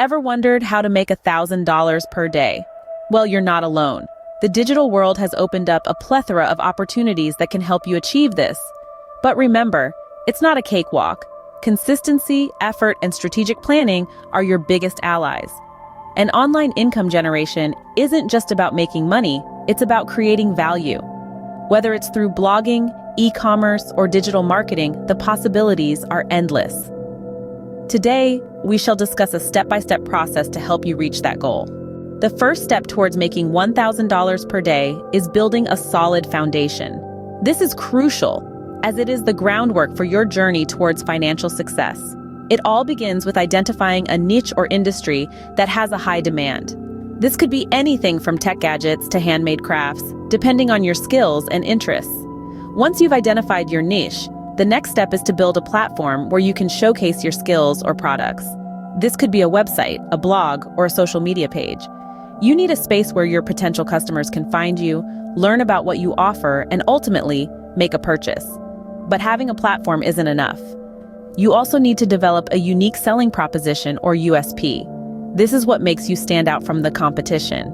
Ever wondered how to make $1,000 per day? Well, you're not alone. The digital world has opened up a plethora of opportunities that can help you achieve this. But remember, it's not a cakewalk. Consistency, effort, and strategic planning are your biggest allies. And online income generation isn't just about making money, it's about creating value. Whether it's through blogging, e-commerce, or digital marketing, the possibilities are endless. Today, we shall discuss a step-by-step process to help you reach that goal. The first step towards making $1,000 per day is building a solid foundation. This is crucial, as it is the groundwork for your journey towards financial success. It all begins with identifying a niche or industry that has a high demand. This could be anything from tech gadgets to handmade crafts, depending on your skills and interests. Once you've identified your niche, the next step is to build a platform where you can showcase your skills or products. This could be a website, a blog, or a social media page. You need a space where your potential customers can find you, learn about what you offer, and ultimately make a purchase. But having a platform isn't enough. You also need to develop a unique selling proposition or USP. This is what makes you stand out from the competition.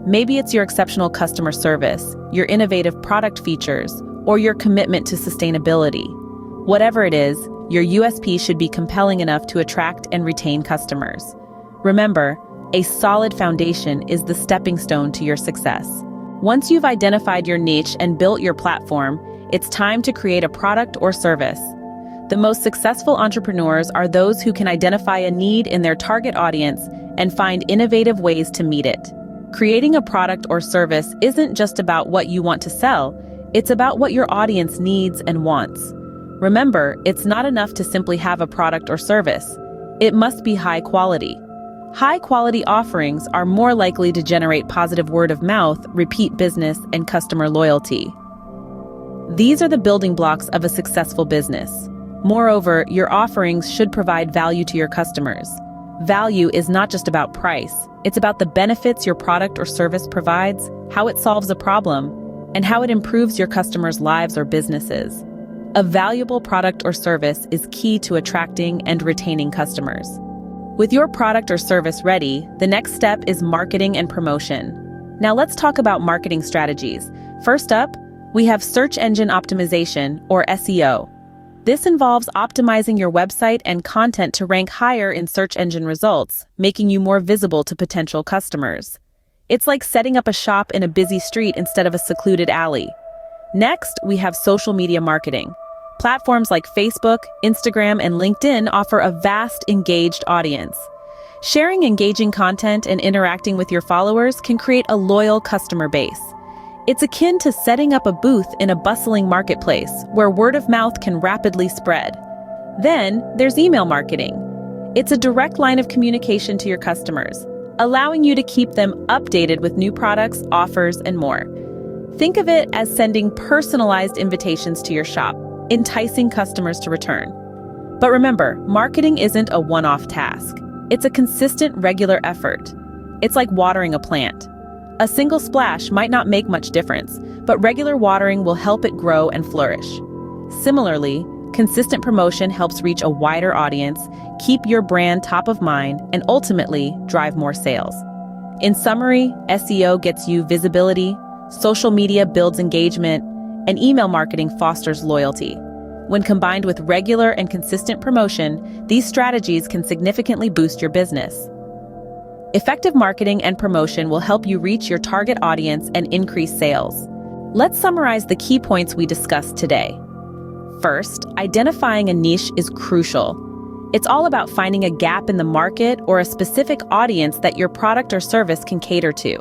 Maybe it's your exceptional customer service, your innovative product features, or your commitment to sustainability. Whatever it is, your USP should be compelling enough to attract and retain customers. Remember, a solid foundation is the stepping stone to your success. Once you've identified your niche and built your platform, it's time to create a product or service. The most successful entrepreneurs are those who can identify a need in their target audience and find innovative ways to meet it. Creating a product or service isn't just about what you want to sell, it's about what your audience needs and wants. Remember, it's not enough to simply have a product or service. It must be high quality. High-quality offerings are more likely to generate positive word of mouth, repeat business, and customer loyalty. These are the building blocks of a successful business. Moreover, your offerings should provide value to your customers. Value is not just about price. It's about the benefits your product or service provides, how it solves a problem, and how it improves your customers' lives or businesses. A valuable product or service is key to attracting and retaining customers. With your product or service ready, the next step is marketing and promotion. Now let's talk about marketing strategies. First up, we have search engine optimization, or SEO. This involves optimizing your website and content to rank higher in search engine results, making you more visible to potential customers. It's like setting up a shop in a busy street instead of a secluded alley. Next, we have social media marketing. Platforms like Facebook, Instagram, and LinkedIn offer a vast, engaged audience. Sharing engaging content and interacting with your followers can create a loyal customer base. It's akin to setting up a booth in a bustling marketplace where word of mouth can rapidly spread. Then, there's email marketing. It's a direct line of communication to your customers, allowing you to keep them updated with new products, offers, and more. Think of it as sending personalized invitations to your shop, enticing customers to return. But remember, marketing isn't a one-off task. It's a consistent, regular effort. It's like watering a plant. A single splash might not make much difference, but regular watering will help it grow and flourish. Similarly, consistent promotion helps reach a wider audience, keep your brand top of mind, and ultimately drive more sales. In summary, SEO gets you visibility, social media builds engagement, and email marketing fosters loyalty. When combined with regular and consistent promotion, these strategies can significantly boost your business. Effective marketing and promotion will help you reach your target audience and increase sales. Let's summarize the key points we discussed today. First, identifying a niche is crucial. It's all about finding a gap in the market or a specific audience that your product or service can cater to.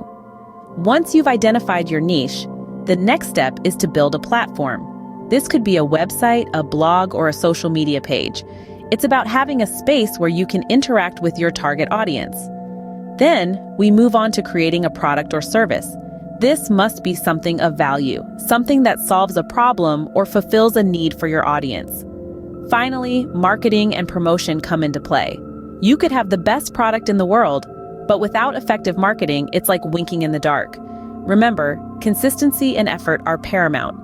Once you've identified your niche, the next step is to build a platform. This could be a website, a blog, or a social media page. It's about having a space where you can interact with your target audience. Then, we move on to creating a product or service. This must be something of value, something that solves a problem or fulfills a need for your audience. Finally, marketing and promotion come into play. You could have the best product in the world, but without effective marketing, it's like winking in the dark. Remember, consistency and effort are paramount.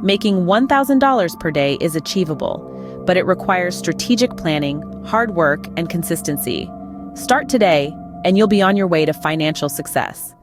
Making $1,000 per day is achievable, but it requires strategic planning, hard work, and consistency. Start today, and you'll be on your way to financial success.